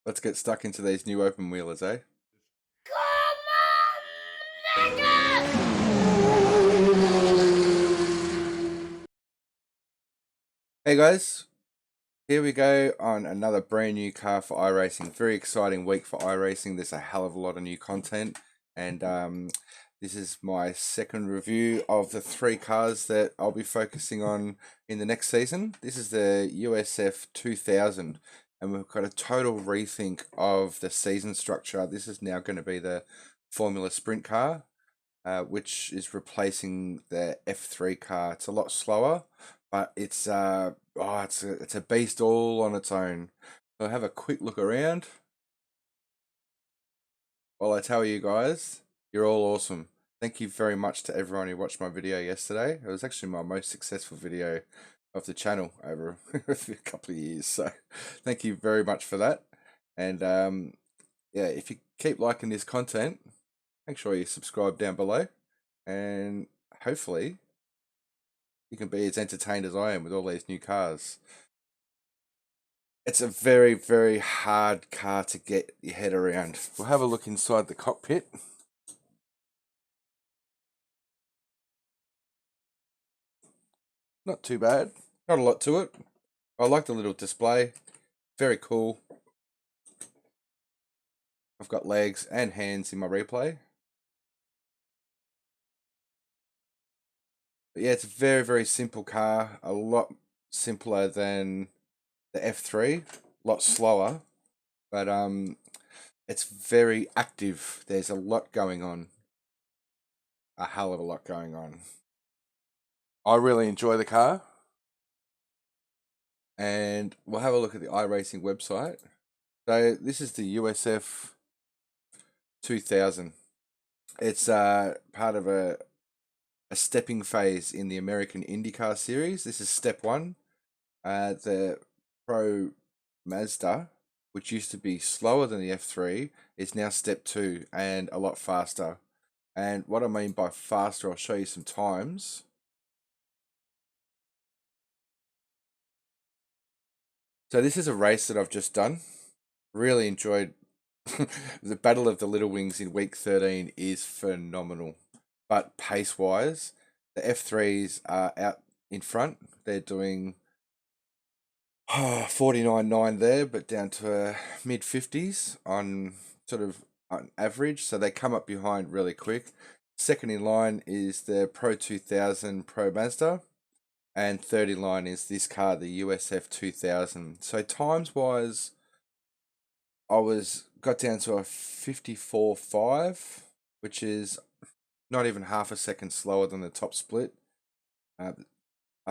Let's get stuck into these new open wheelers, eh? Come on, nigga! Hey guys, here we go on another brand new car for iRacing. Very exciting week for iRacing. There's a hell of a lot of new content, and this is my second review of the three cars that I'll be focusing on in the next season. This is the USF2000, and we've got a total rethink of the season structure. This is now going to be the Formula Sprint car, which is replacing the F3 car. It's a lot slower, but it's it's a beast all on its own. So have a quick look around while I tell you guys, you're all awesome. Thank you very much to everyone who watched my video yesterday. It was actually my most successful video of the channel over a couple of years. So thank you very much for that. And yeah, if you keep liking this content, make sure you subscribe down below, and hopefully you can be as entertained as I am with all these new cars. It's a very, very hard car to get your head around. We'll have a look inside the cockpit. Not too bad. Not a lot to it. I like the little display. Very cool. I've got legs and hands in my replay. But yeah, it's a very, very simple car. A lot simpler than the F3. A lot slower. But it's very active. There's a lot going on. A hell of a lot going on. I really enjoy the car. And we'll have a look at the iRacing website. So this is the USF2000. It's part of a stepping phase in the American IndyCar series. This is step one. The Pro Mazda, which used to be slower than the F3, is now step two and a lot faster. And what I mean by faster, I'll show you some times. So this is a race that I've just done. Really enjoyed the Battle of the Little Wings in week 13 is phenomenal. But pace-wise, the F3s are out in front. They're doing 49.9 there, but down to mid-50s on sort of on average. So they come up behind really quick. Second in line is the Pro 2000 Pro Mazda. And third in line is this car, the USF2000. So times-wise, I got down to a 54.5, which is not even half a second slower than the top split. I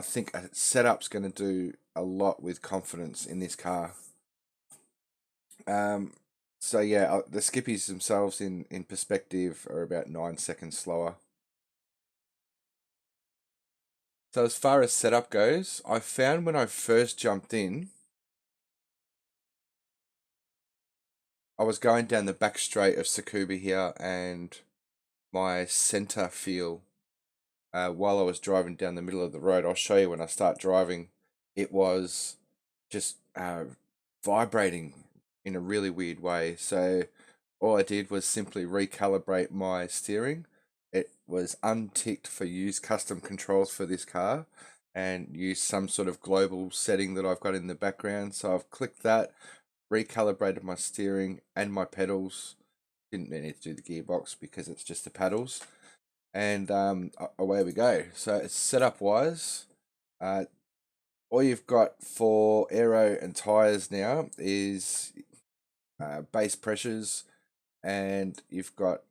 think a setup's going to do a lot with confidence in this car. So yeah, the skippies themselves in perspective are about 9 seconds slower. So as far as setup goes, I found when I first jumped in, I was going down the back straight of Tsukuba here, and my center feel while I was driving down the middle of the road, I'll show you when I start driving, it was just vibrating in a really weird way. So all I did was simply recalibrate my steering. It was unticked for use custom controls for this car and use some sort of global setting that I've got in the background. So I've clicked that, recalibrated my steering and my pedals. Didn't need to do the gearbox because it's just the paddles. And away we go. So it's setup wise, all you've got for aero and tires now is base pressures, and you've got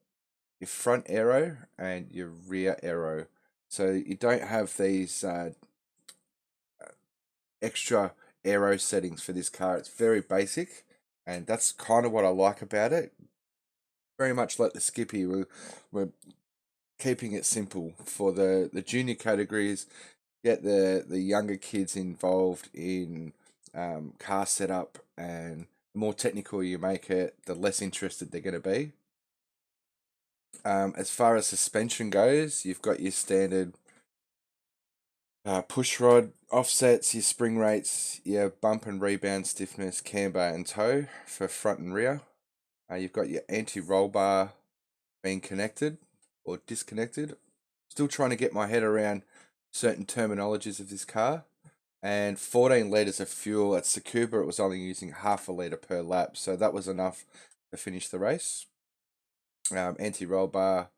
your front aero and your rear aero. So you don't have these extra aero settings for this car. It's very basic, and that's kind of what I like about it. Very much like the Skippy, we're keeping it simple for the junior categories. Get the younger kids involved in car setup, and the more technical you make it, the less interested they're going to be. As far as suspension goes, you've got your standard push rod offsets, your spring rates, your bump and rebound stiffness, camber and toe for front and rear. You've got your anti-roll bar being connected or disconnected. Still trying to get my head around certain terminologies of this car. And 14 litres of fuel. At Tsukuba, it was only using half a litre per lap, so that was enough to finish the race. Anti-roll bar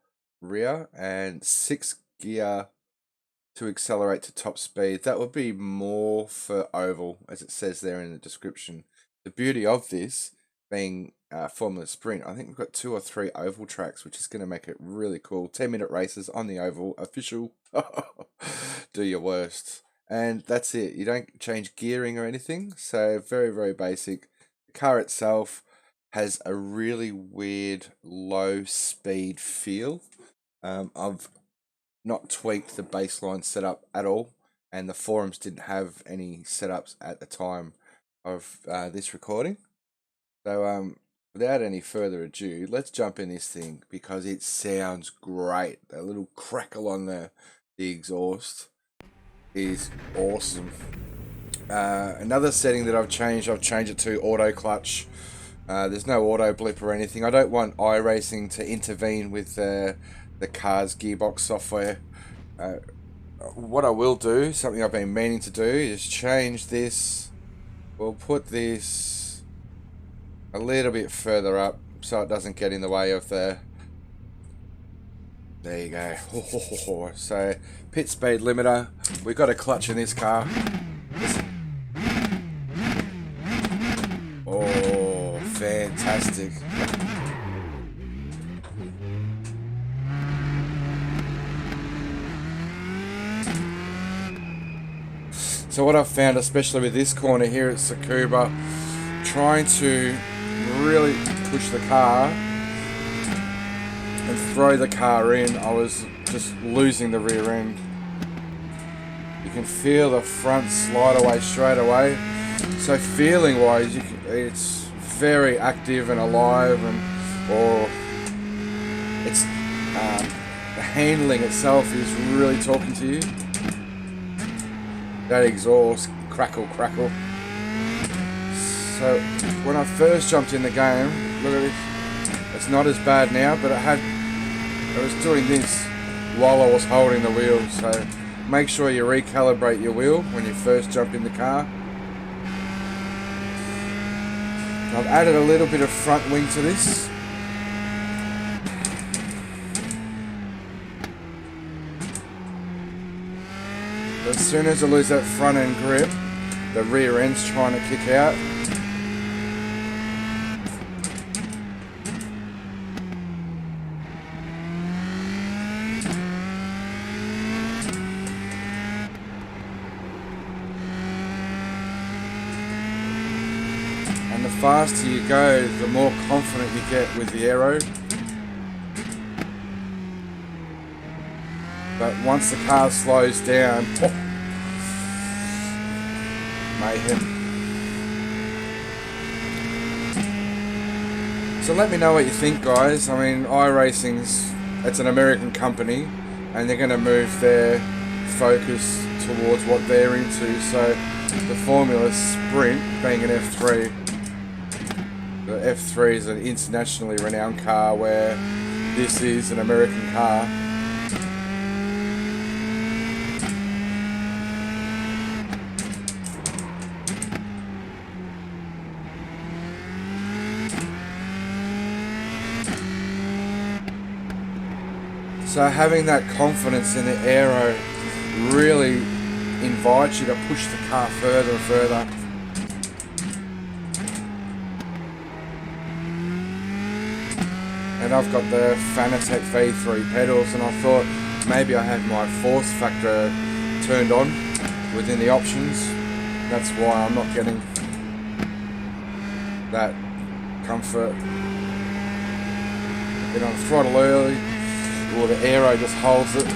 rear and 6 gear to accelerate to top speed. That would be more for oval, as it says there in the description. The beauty of this being Formula Sprint, I think we've got 2 or 3 oval tracks, which is going to make it really cool. 10-minute races on the oval, official. Do your worst. And that's it. You don't change gearing or anything, so very, very basic. The car itself has a really weird low speed feel. I've not tweaked the baseline setup at all, and the forums didn't have any setups at the time of this recording. So without any further ado, let's jump in this thing because it sounds great. That little crackle on the exhaust is awesome. Another setting that I've changed it to auto clutch. There's no auto blip or anything. I don't want iRacing to intervene with the car's gearbox software. What I will do, something I've been meaning to do, is change this. We'll put this a little bit further up so it doesn't get in the way of the... There you go. So, pit speed limiter. We've got a clutch in this car. Oh, fantastic. So what I've found, especially with this corner here at Tsukuba, trying to really push the car and throw the car in, I was just losing the rear end. You can feel the front slide away straight away. So feeling wise, it's very active and alive, or it's the handling itself is really talking to you. That exhaust, crackle. So when I first jumped in the game, look at this. It's not as bad now, but I was doing this while I was holding the wheel. So make sure you recalibrate your wheel when you first jump in the car. I've added a little bit of front wing to this. As soon as I lose that front end grip, the rear end's trying to kick out. And the faster you go, the more confident you get with the aero. But once the car slows down, mayhem. So let me know what you think, guys. I mean, iRacing's, it's an American company, and they're going to move their focus towards what they're into. So the Formula Sprint being an F3, the F3 is an internationally renowned car, where this is an American car. So having that confidence in the aero really invites you to push the car further and further. And I've got the Fanatec V3 pedals, and I thought maybe I had my force factor turned on within the options. That's why I'm not getting that comfort. Get on throttle early, or the aero just holds it.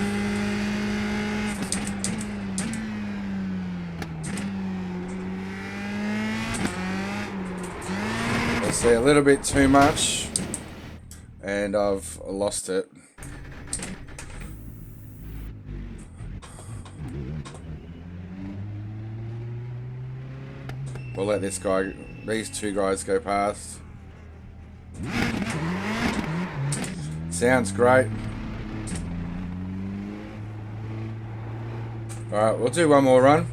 I see a little bit too much, and I've lost it. We'll let these two guys go past. Sounds great. Alright, we'll do one more run.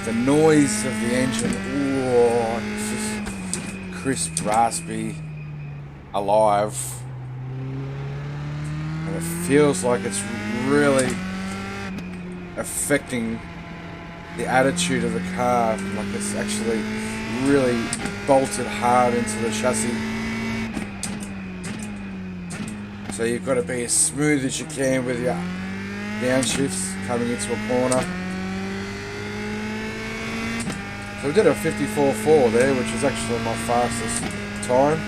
The noise of the engine, ooh, it's just crisp, raspy, alive. And it feels like it's really affecting the attitude of the car, like it's actually really bolted hard into the chassis. So you've got to be as smooth as you can with your downshifts coming into a corner. So we did a 54.4 there, which is actually my fastest time.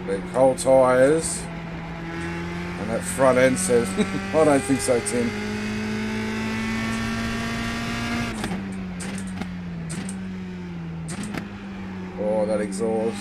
The cold tyres. And that front end says, I don't think so, Tim. Oh, that exhaust.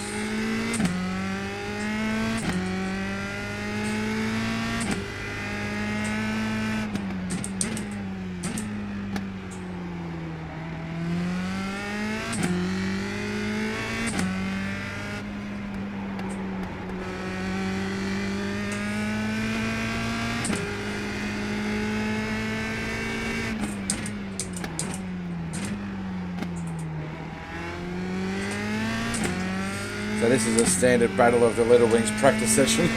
So this is a standard Battle of the Little Wings practice session.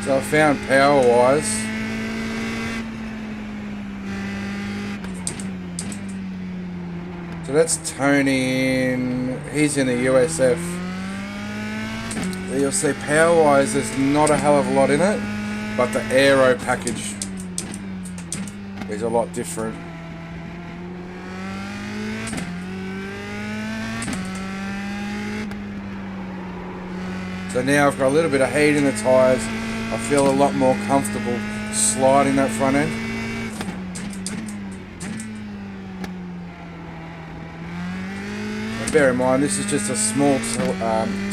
So I found power-wise, so that's Tony he's in the USF. You'll see power-wise there's not a hell of a lot in it, but the aero package is a lot different. So now I've got a little bit of heat in the tyres. I feel a lot more comfortable sliding that front end. And bear in mind, this is just a small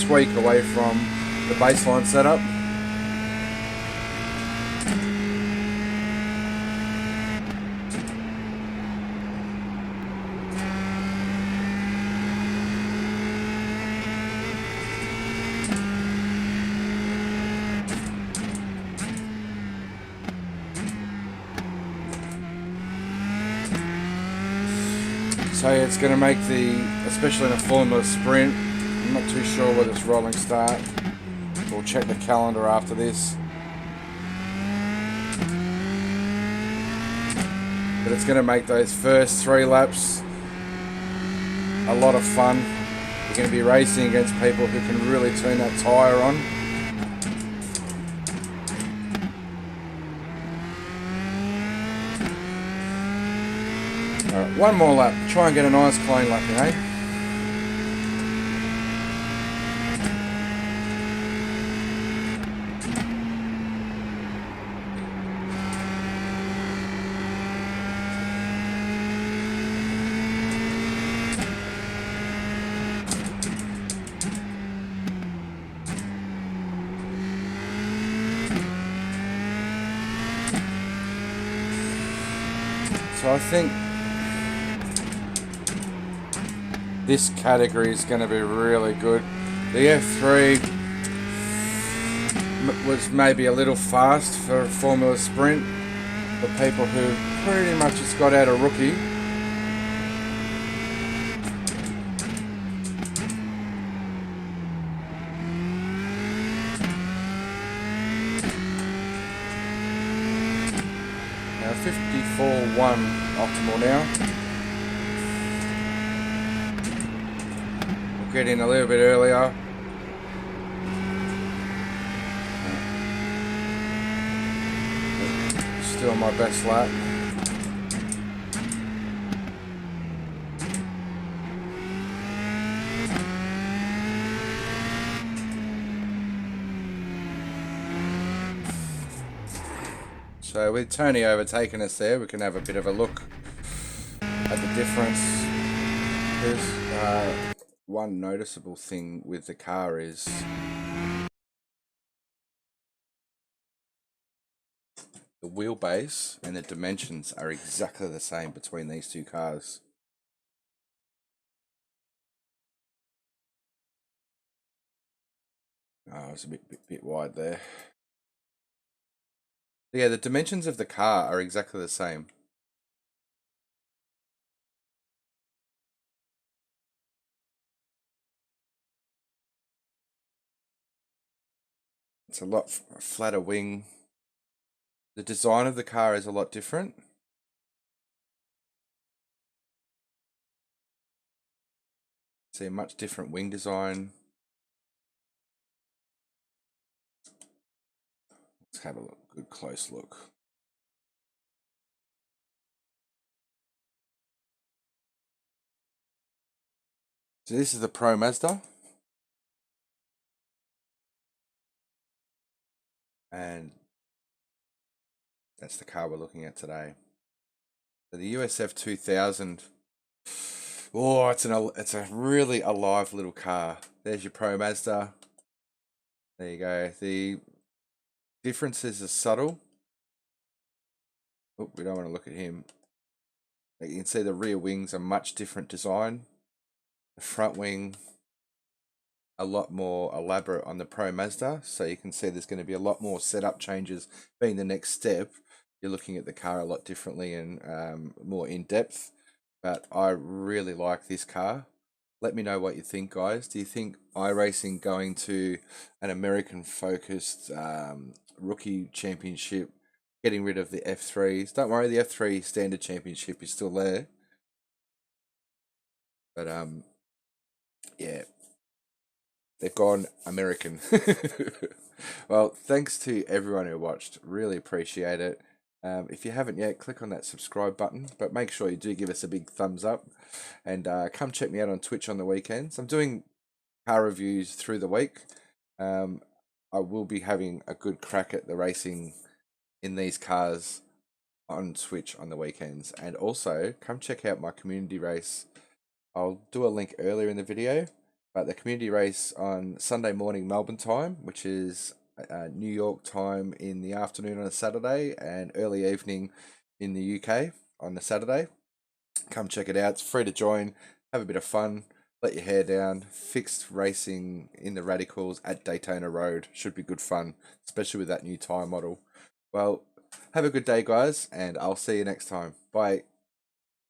tweak away from the baseline setup. So it's going to make especially in a Formula Sprint, I'm not too sure whether it's rolling start. We'll check the calendar after this. But it's going to make those first 3 laps a lot of fun. You're going to be racing against people who can really turn that tyre on. Alright, one more lap. Try and get a nice clean lap, eh? So I think this category is going to be really good. The F3 was maybe a little fast for a Formula Sprint for people who pretty much just got out of rookie. Now 54.1 optimal now. Get in a little bit earlier. Still my best lap. So with Tony overtaking us there, we can have a bit of a look at the difference. There's one noticeable thing with the car is the wheelbase and the dimensions are exactly the same between these two cars. Oh, it's a bit wide there. Yeah, the dimensions of the car are exactly the same. It's a lot flatter wing. The design of the car is a lot different. See a much different wing design. Let's have a look, good close look. So this is the Pro Mazda. And that's the car we're looking at today. So the USF2000. Oh, it's a really alive little car. There's your Pro Mazda. There you go. The differences are subtle. Oh, we don't want to look at him. You can see the rear wings are much different design. The front wing a lot more elaborate on the Pro Mazda, so you can see there's going to be a lot more setup changes being the next step. You're looking at the car a lot differently and more in depth, but I really like this car. Let me know what you think, guys. Do you think iRacing going to an American focused rookie championship, getting rid of the F3s? Don't worry, the F3 standard championship is still there, but yeah, they've gone American. Well, thanks to everyone who watched. Really appreciate it. If you haven't yet, click on that subscribe button, but make sure you do give us a big thumbs up. And come check me out on Twitch on the weekends. I'm doing car reviews through the week. I will be having a good crack at the racing in these cars on Twitch on the weekends. And also, come check out my community race. I'll do a link earlier in the video, but the community race on Sunday morning Melbourne time, which is New York time in the afternoon on a Saturday and early evening in the UK on the Saturday. Come check it out. It's free to join. Have a bit of fun. Let your hair down. Fixed racing in the radicals at Daytona Road. Should be good fun, especially with that new tyre model. Well, have a good day, guys, and I'll see you next time. Bye.